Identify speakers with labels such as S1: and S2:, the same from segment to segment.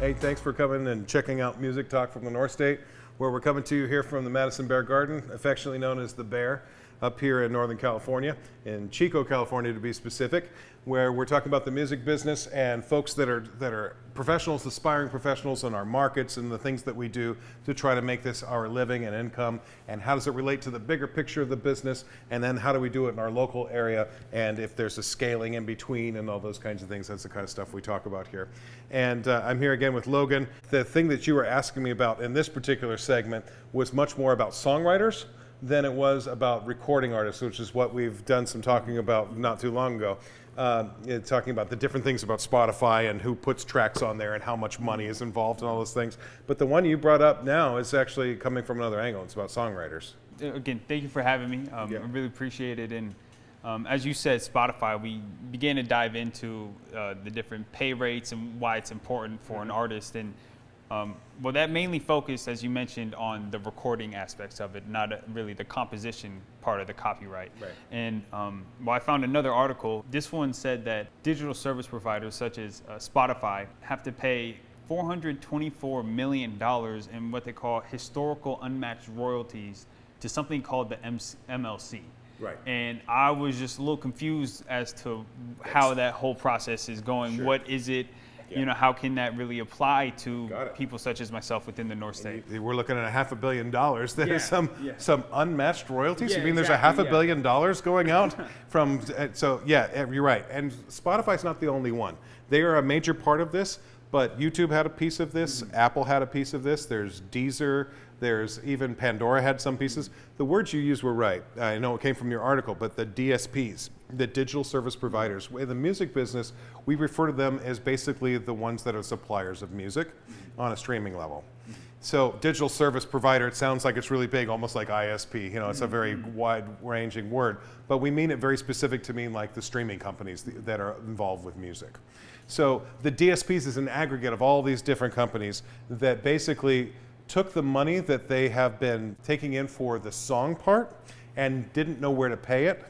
S1: Hey, thanks for coming and checking out Music Talk from the North State, where we're coming to you here from the Madison Bear Garden, affectionately known as the Bear, up here in Northern California, in Chico, California to be specific, where we're talking about the music business and folks that are professionals, aspiring professionals in our markets and the things that we do to try to make this our living and income, and how does it relate to the bigger picture of the business, and then how do we do it in our local area, and if there's a scaling in between and all those kinds of things. That's the kind of stuff we talk about here. And I'm here again with Logan. The thing that you were asking me about in this particular segment was much more about songwriters than it was about recording artists, which is what we've done some talking about not too long ago. Talking about the different things about Spotify and who puts tracks on there and how much money is involved and all those things. But the one you brought up now is actually coming from another angle. It's about songwriters.
S2: Again, thank you for having me. I really appreciate it. And as you said, Spotify, we began to dive into the different pay rates and why it's important for an artist. And well, that mainly focused, as you mentioned, on the recording aspects of it, not really the composition part of the copyright. Right. And well, I found another article. This one said that digital service providers such as Spotify have to pay $424 million in what they call historical unmatched royalties to something called the MLC. Right. And I was just a little confused as to how that whole process is going. Sure. What is it? Yeah. You know, how can that really apply to people such as myself within the North State?
S1: We're looking at $500 million. That is some unmatched royalties.
S2: Yeah,
S1: you mean there's $500 million going out from? So yeah, you're right. And Spotify's not the only one. They are a major part of this. But YouTube had a piece of this. Apple had a piece of this. There's Deezer. There's even Pandora had some pieces. The words you used were right. I know it came from your article, but the DSPs, the digital service providers. In the music business, we refer to them as basically the ones that are suppliers of music on a streaming level. So digital service provider, it sounds like it's really big, almost like ISP. You know, it's a very wide-ranging word, but we mean it very specific to mean like the streaming companies that are involved with music. So the DSPs is an aggregate of all these different companies that basically took the money that they have been taking in for the song part and didn't know where to pay it,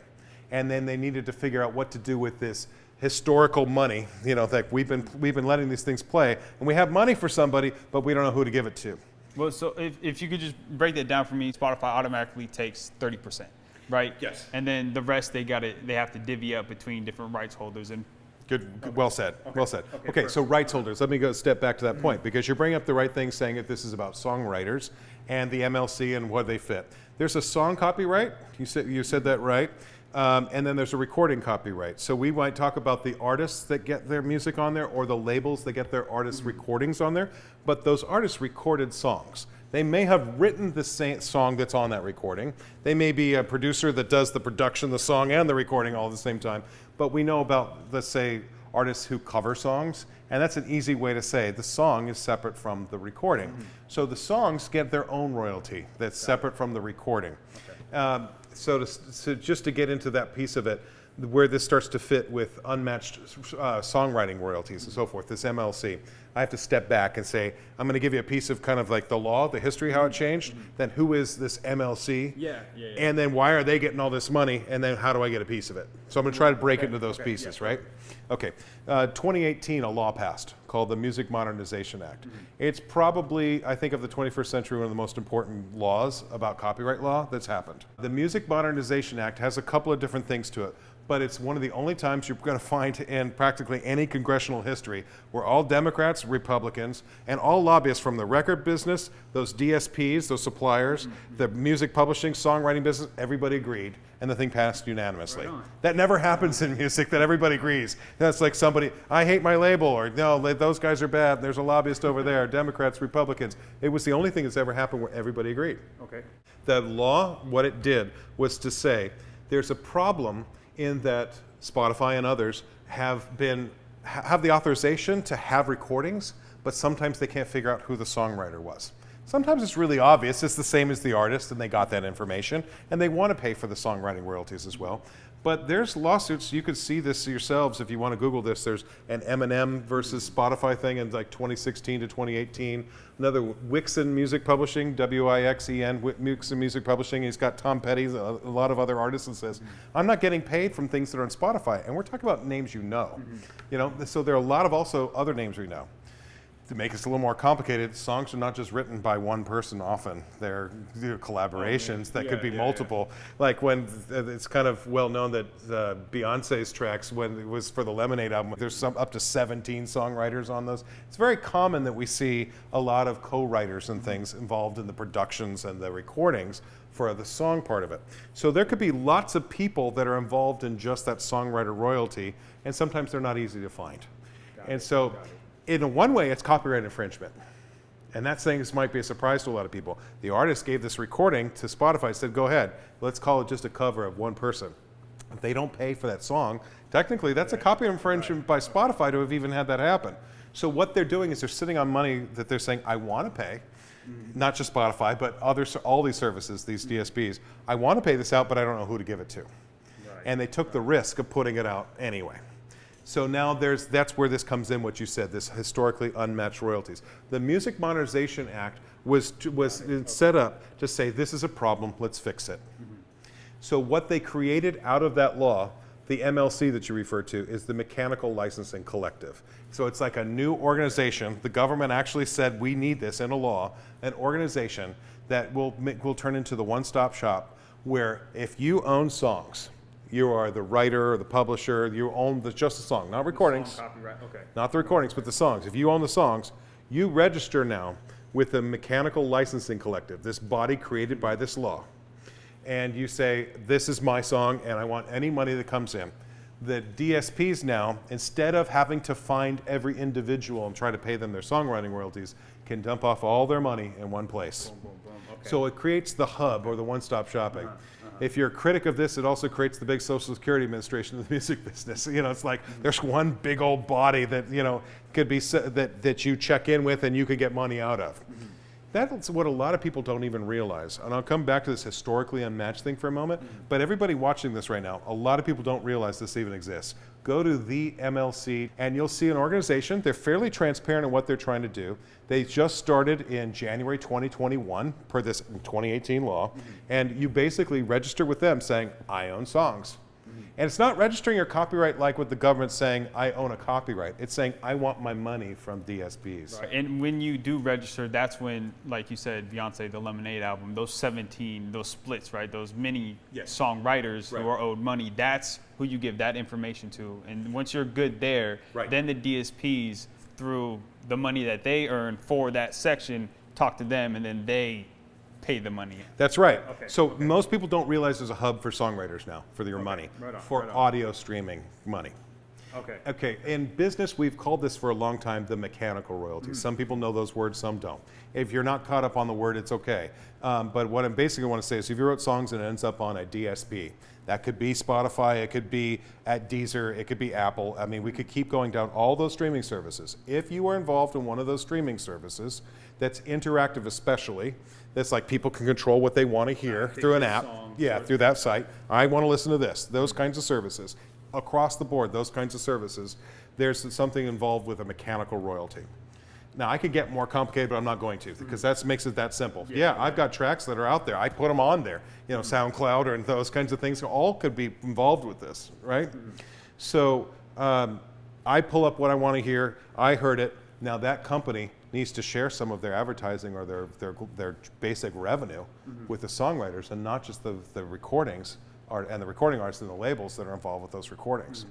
S1: and then they needed to figure out what to do with this historical money. You know, like we've been letting these things play, and we have money for somebody, but we don't know who to give it to.
S2: Well, so if you could just break that down for me, Spotify automatically takes 30%, right?
S1: Yes.
S2: And then the rest they have to divvy up between different rights holders. And
S1: Good. Well said. Well said. Okay, so rights holders. Let me go step back to that point, because you're bringing up the right thing saying that this is about songwriters and the MLC and where they fit. There's a song copyright. You said that right. And then there's a recording copyright. So we might talk about the artists that get their music on there or the labels that get their artists' recordings on there. But those artists recorded songs. They may have written the same song that's on that recording. They may be a producer that does the production, the song, and the recording all at the same time. But we know about, let's say, artists who cover songs, and that's an easy way to say the song is separate from the recording. Mm-hmm. So the songs get their own royalty that's separate from the recording. Okay. So just to get into that piece of it, where this starts to fit with unmatched songwriting royalties and so forth, this MLC, I have to step back and say, I'm going to give you a piece of kind of like the law, the history, how it changed, then who is this MLC, and then why are they getting all this money, and then how do I get a piece of it? So I'm going to try to break it into those pieces, right? Okay, 2018, a law passed called the Music Modernization Act. It's probably, I think of the 21st century, one of the most important laws about copyright law that's happened. The Music Modernization Act has a couple of different things to it, but it's one of the only times you're going to find in practically any congressional history where all Democrats, Republicans, and all lobbyists from the record business, those DSPs, those suppliers, the music publishing, songwriting business, everybody agreed, and the thing passed unanimously. Right. That never happens in music, that everybody agrees. That's like somebody, I hate my label, or no, those guys are bad, there's a lobbyist over there, Democrats, Republicans. It was the only thing that's ever happened where everybody agreed. Okay. The law, what it did was to say, there's a problem in that Spotify and others have the authorization to have recordings, but sometimes they can't figure out who the songwriter was. Sometimes it's really obvious, it's the same as the artist and they got that information and they want to pay for the songwriting royalties as well. But there's lawsuits, you could see this yourselves if you want to Google this. There's an Eminem versus Spotify thing in like 2016 to 2018. Another Wixen Music Publishing, W-I-X-E-N, Wixen Music Publishing. He's got Tom Petty, a lot of other artists, and says, I'm not getting paid from things that are on Spotify. And we're talking about names you know. You know, so there are a lot of also other names we know. to make this a little more complicated, songs are not just written by one person often. They're collaborations that could be multiple. Like when it's kind of well known that Beyonce's tracks, when it was for the Lemonade album, there's some up to 17 songwriters on those. It's very common that we see a lot of co-writers and things involved in the productions and the recordings for the song part of it. So there could be lots of people that are involved in just that songwriter royalty, and sometimes they're not easy to find. And so in one way, it's copyright infringement. And that saying might be a surprise to a lot of people. The artist gave this recording to Spotify, said, go ahead, let's call it just a cover of one person. If they don't pay for that song, technically that's a copyright infringement by Spotify to have even had that happen. So what they're doing is they're sitting on money that they're saying, I want to pay. Not just Spotify, but all these services, these DSPs. I want to pay this out, but I don't know who to give it to. And they took the risk of putting it out anyway. So now that's where this comes in, what you said, this historically unmatched royalties. The Music Modernization Act was set up to say, this is a problem, let's fix it. So what they created out of that law, the MLC that you referred to, is the Mechanical Licensing Collective. So it's like a new organization. The government actually said, we need this in a law, an organization that will turn into the one-stop shop where if you own songs, you are the writer or the publisher, you own just the song, not recordings,
S2: Song copyright, okay.
S1: not the recordings, but the songs. If you own the songs, you register now with the Mechanical Licensing Collective, this body created by this law. And you say, this is my song and I want any money that comes in. The DSPs now, instead of having to find every individual and try to pay them their songwriting royalties, can dump off all their money in one place.
S2: Boom, boom, boom. Okay.
S1: So it creates the hub or the one-stop shopping. If you're a critic of this, it also creates the big Social Security Administration of the music business. You know, it's like there's one big old body that, you know, could be that you check in with and you could get money out of. That's what a lot of people don't even realize. And I'll come back to this historically unmatched thing for a moment, but everybody watching this right now, a lot of people don't realize this even exists. Go to the MLC and you'll see an organization. They're fairly transparent in what they're trying to do. They just started in January 2021 per this 2018 law, and you basically register with them saying, I own songs. And it's not registering your copyright like with the government saying, I own a copyright. It's saying, I want my money from DSPs.
S2: Right. And when you do register, that's when, like you said, Beyonce, the Lemonade album, those 17, those splits, right? Those many songwriters who are owed money, that's who you give that information to. And once you're good there, then the DSPs, through the money that they earn for that section, talk to them and then they pay the money.
S1: That's right. Okay. So most people don't realize there's a hub for songwriters now for your money, for audio streaming money. Okay. In business, we've called this for a long time the mechanical royalties. Some people know those words, some don't. If you're not caught up on the word, it's okay. But what I basically want to say is if you wrote songs and it ends up on a DSP, that could be Spotify, it could be at Deezer, it could be Apple. I mean, we could keep going down all those streaming services. If you are involved in one of those streaming services, that's interactive especially, that's like people can control what they want to hear through an app. Through that site. I want to listen to this. Those kinds of services. Across the board, those kinds of services, there's something involved with a mechanical royalty. Now, I could get more complicated, but I'm not going to, because that makes it that simple. I've got tracks that are out there. I put them on there. You know, SoundCloud and those kinds of things all could be involved with this, right? So I pull up what I want to hear. I heard it. Now, that company needs to share some of their advertising or their basic revenue with the songwriters and not just the recordings and the recording artists and the labels that are involved with those recordings.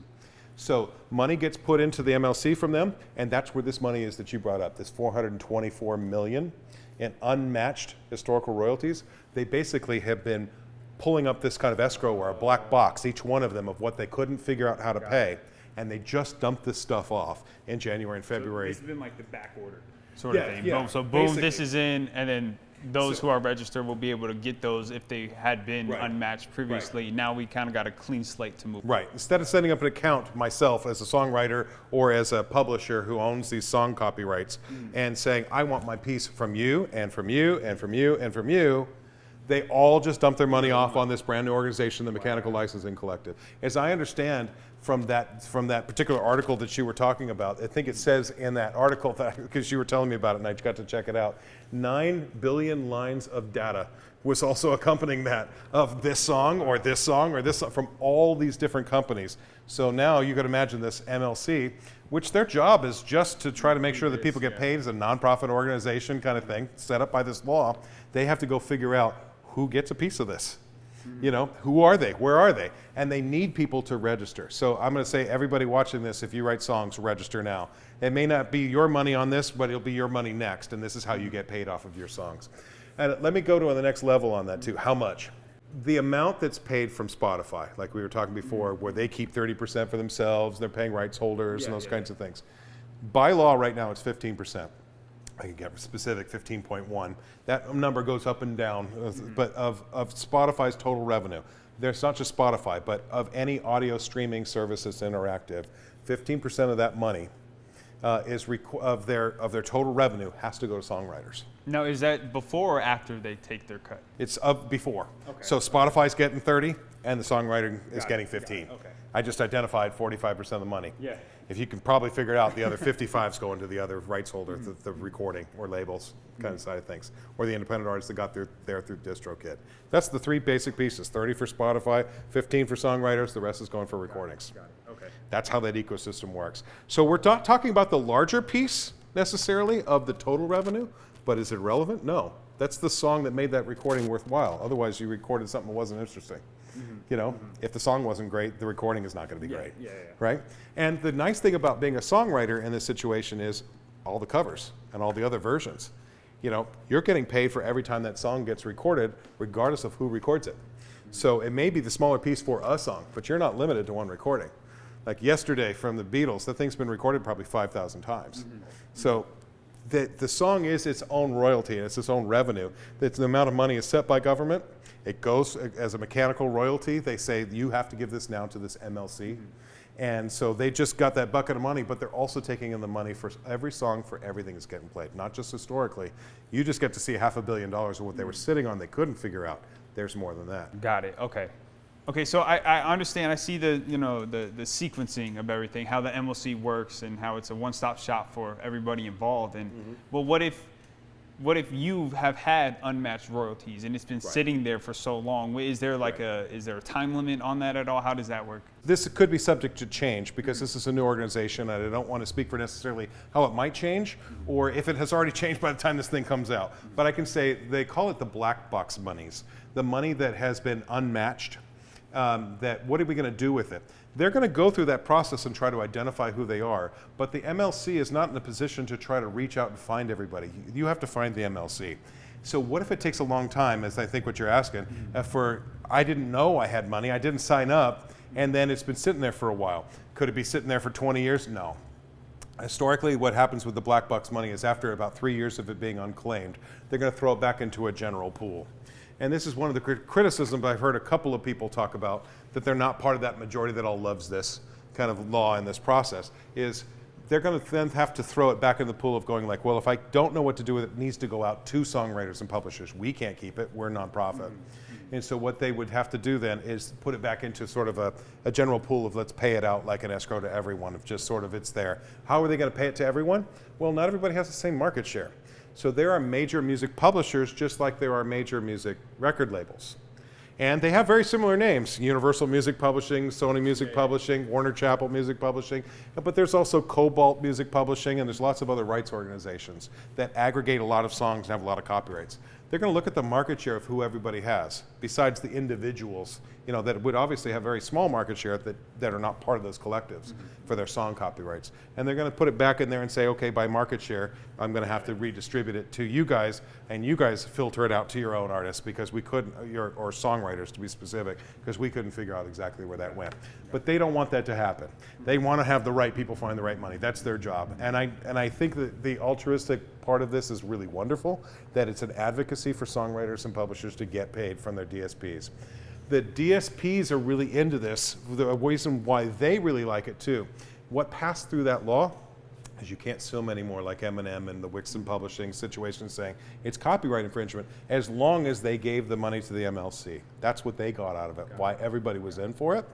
S1: So money gets put into the MLC from them, and that's where this money is that you brought up, this $424 million in unmatched historical royalties. They basically have been pulling up this kind of escrow or a black box, each one of them, of what they couldn't figure out how to pay, and they just dumped this stuff off in January and February.
S2: So this has been like the back order sort of thing. Boom. So boom, basically, this is in, and then those who are registered will be able to get those if they had been unmatched previously. Now we kind of got a clean slate to move.
S1: Instead of setting up an account myself as a songwriter or as a publisher who owns these song copyrights and saying, I want my piece from you and from you and from you and from you, they all just dump their money off on this brand new organization, the Mechanical Licensing Collective. As I understand from that particular article that you were talking about, I think it says in that article, that because you were telling me about it and I got to check it out, 9 billion lines of data was also accompanying that of this song or this song or this song from all these different companies. So now you could imagine this MLC which their job is just to try to make sure that people get paid as a nonprofit organization kind of thing, set up by this law. They have to go figure out who gets a piece of this. You know, who are they? Where are they? And they need people to register. So I'm going to say, everybody watching this, if you write songs, register now. It may not be your money on this, but it'll be your money next, and this is how you get paid off of your songs. And let me go to the next level on that too. How much? The amount that's paid from Spotify, like we were talking before, where they keep 30% for themselves, they're paying rights holders and those kinds of things. By law right now, it's 15%. I can get specific, 15.1. That number goes up and down, but of Spotify's total revenue. There's not just Spotify, but of any audio streaming service that's interactive, 15% of that money of their total revenue has to go to songwriters.
S2: Now, is that before or after they take their cut?
S1: It's before. Okay. So Spotify's getting 30, and the songwriter is getting 15. Okay. I just identified 45% of the money. Yeah. If you can probably figure it out, the other 55's going to the other rights holder, the recording or labels kind of side of things, or the independent artists that got there through DistroKid. That's the three basic pieces: 30 for Spotify, 15 for songwriters. The rest is going for recordings. Got it. Okay. That's how that ecosystem works. So we're talking about the larger piece necessarily of the total revenue, but is it relevant? No. That's the song that made that recording worthwhile. Otherwise, you recorded something that wasn't interesting. You know, if the song wasn't great, the recording is not going to be great, right? And the nice thing about being a songwriter in this situation is all the covers and all the other versions. You know, you're getting paid for every time that song gets recorded, regardless of who records it. So it may be the smaller piece for a song, but you're not limited to one recording. Like Yesterday from the Beatles, that thing's been recorded probably 5,000 times. So the song is its own royalty and it's its own revenue. It's the amount of money is set by government. It goes as a mechanical royalty. They say you have to give this now to this MLC. And so they just got that bucket of money, but they're also taking in the money for every song for everything that's getting played, not just historically. You just get to see $500 million of what they were sitting on they couldn't figure out. There's more than that.
S2: Got it. Okay. Okay, so I understand. I see the sequencing of everything, how the MLC works, and how it's a one-stop shop for everybody involved. And well, what if you have had unmatched royalties and it's been sitting there for so long? Is there is there a time limit on that at all? How does that work?
S1: This could be subject to change because this is a new organization and I don't want to speak for necessarily how it might change or if it has already changed by the time this thing comes out. But I can say they call it the black box monies, the money that has been unmatched. That what are we going to do with it? They're going to go through that process and try to identify who they are, but the MLC is not in a position to try to reach out and find everybody. You have to find the MLC. So what if it takes a long time, as I think what you're asking, I didn't know I had money, I didn't sign up, and then it's been sitting there for a while. Could it be sitting there for 20 years? No. Historically, what happens with the black box money is after about 3 years of it being unclaimed, they're going to throw it back into a general pool. And this is one of the criticisms I've heard a couple of people talk about, that they're not part of that majority that all loves this kind of law and this process, is they're going to then have to throw it back in the pool of going like, well, if I don't know what to do with it, it needs to go out to songwriters and publishers. We can't keep it. We're nonprofit. And so what they would have to do then is put it back into sort of a general pool of let's pay it out like an escrow to everyone, of just sort of it's there. How are they going to pay it to everyone? Well, not everybody has the same market share. So there are major music publishers just like there are major music record labels. And they have very similar names: Universal Music Publishing, Sony Music Publishing, Warner Chappell Music Publishing, but there's also Cobalt Music Publishing, and there's lots of other rights organizations that aggregate a lot of songs and have a lot of copyrights. They're going to look at the market share of who everybody has, besides the individuals, you know, that would obviously have very small market share that are not part of those collectives for their song copyrights. And they're going to put it back in there and say, okay, by market share, I'm going to have to redistribute it to you guys, and you guys filter it out to your own artists because we couldn't, or songwriters to be specific, because we couldn't figure out exactly where that went. But they don't want that to happen. They want to have the right people find the right money. That's their job. And I think that the altruistic part of this is really wonderful, that it's an advocacy for songwriters and publishers to get paid from their DSPs. The DSPs are really into this. The reason why they really like it too. What passed through that law is you can't sue them anymore, like Eminem and the Wixon Publishing situation, saying it's copyright infringement as long as they gave the money to the MLC. That's what they got out of it. Why everybody was in for it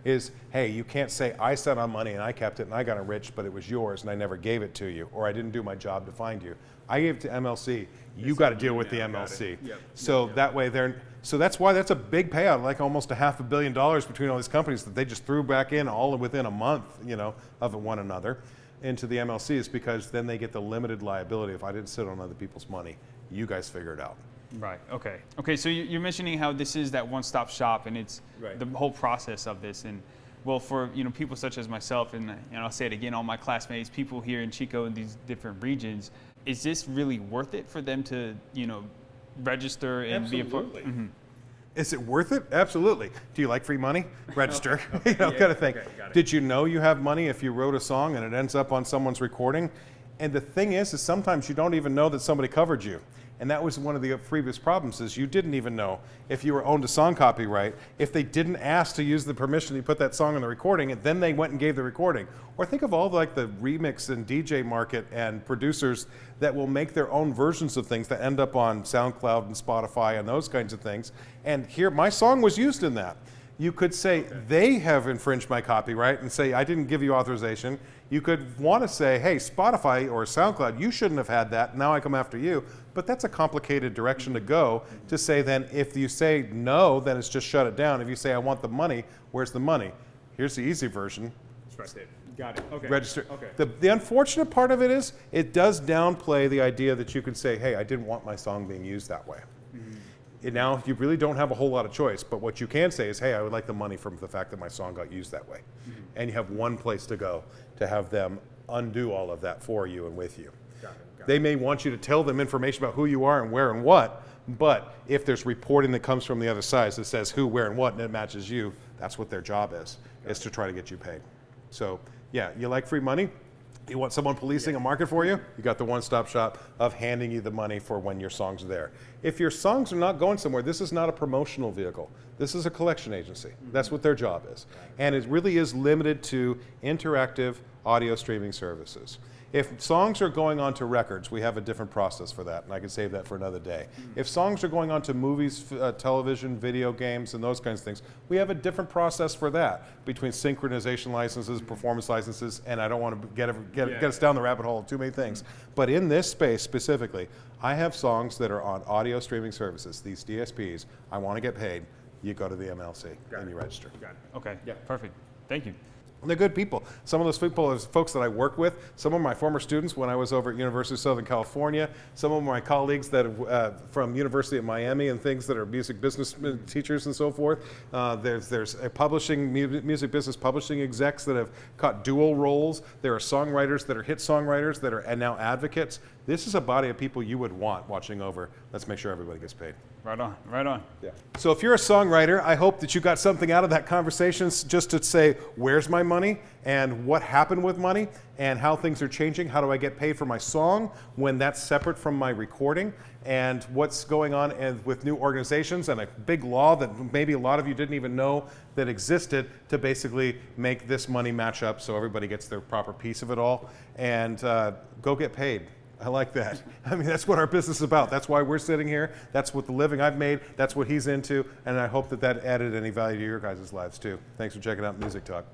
S1: is, hey, you can't say I sent on money and I kept it and I got enriched, but it was yours and I never gave it to you, or I didn't do my job to find you. I gave it to MLC. You got to deal with the MLC. So that way So that's why that's a big payout, like almost $500 million between all these companies that they just threw back in all within a month, of one another into the MLCs, because then they get the limited liability. If I didn't sit on other people's money, you guys figure it out.
S2: Right. Okay. Okay. So you're mentioning how this is that one-stop shop, and it's the whole process of this. And well, for people such as myself, and I'll say it again, all my classmates, people here in Chico in these different regions, is this really worth it for them to register and be a part? Mm-hmm.
S1: Is it worth it? Absolutely. Do you like free money? Register.
S2: Okay.
S1: Kind of thing. Okay, did you know you have money if you wrote a song and it ends up on someone's recording? And the thing is sometimes you don't even know that somebody covered you. And that was one of the previous problems, is you didn't even know if you were owned a song copyright, if they didn't ask to use the permission to put that song in the recording, and then they went and gave the recording. Or think of all the remix and DJ market and producers that will make their own versions of things that end up on SoundCloud and Spotify and those kinds of things. And here, my song was used in that. You could say they have infringed my copyright and say, I didn't give you authorization. You could want to say, hey, Spotify or SoundCloud, you shouldn't have had that. Now I come after you. But that's a complicated direction to go, to say then if you say no, then it's just shut it down. If you say I want the money, where's the money? Here's the easy version.
S2: That's right there. Got it. Okay.
S1: Register.
S2: Okay.
S1: The unfortunate part of it is it does downplay the idea that you could say, hey, I didn't want my song being used that way. Mm-hmm. Now you really don't have a whole lot of choice, but what you can say is, hey, I would like the money from the fact that my song got used that way. Mm-hmm. And you have one place to go to have them undo all of that for you and with you. They may want you to tell them information about who you are and where and what, but if there's reporting that comes from the other side that says who, where, and what, and it matches you, that's what their job is to try to get you paid. So, yeah, you like free money? You want someone policing a market for you? You got the one-stop shop of handing you the money for when your songs are there. If your songs are not going somewhere, this is not a promotional vehicle. This is a collection agency. Mm-hmm. That's what their job is. And it really is limited to interactive audio streaming services. If songs are going on to records, we have a different process for that, and I can save that for another day. Mm-hmm. If songs are going on to movies, television, video games, and those kinds of things, we have a different process for that, between synchronization licenses, performance licenses, and I don't want to get us down the rabbit hole of too many things. Mm-hmm. But in this space specifically, I have songs that are on audio streaming services, these DSPs. I want to get paid. You go to the MLC and you register.
S2: Got it. Okay. Yeah. Perfect. Thank you.
S1: And they're good people. Some of those people are folks that I work with. Some of my former students when I was over at University of Southern California. Some of my colleagues that are from University of Miami and things that are music business teachers and so forth. There's a music business publishing execs that have caught dual roles. There are songwriters that are hit songwriters that are now advocates. This is a body of people you would want watching over. Let's make sure everybody gets paid.
S2: Right on, right on.
S1: Yeah. So if you're a songwriter, I hope that you got something out of that conversation, just to say, where's my money and what happened with money and how things are changing. How do I get paid for my song when that's separate from my recording, and what's going on with new organizations and a big law that maybe a lot of you didn't even know that existed to basically make this money match up so everybody gets their proper piece of it all, and go get paid. I like that. I mean, that's what our business is about. That's why we're sitting here. That's what the living I've made. That's what he's into. And I hope that added any value to your guys' lives too. Thanks for checking out Music Talk.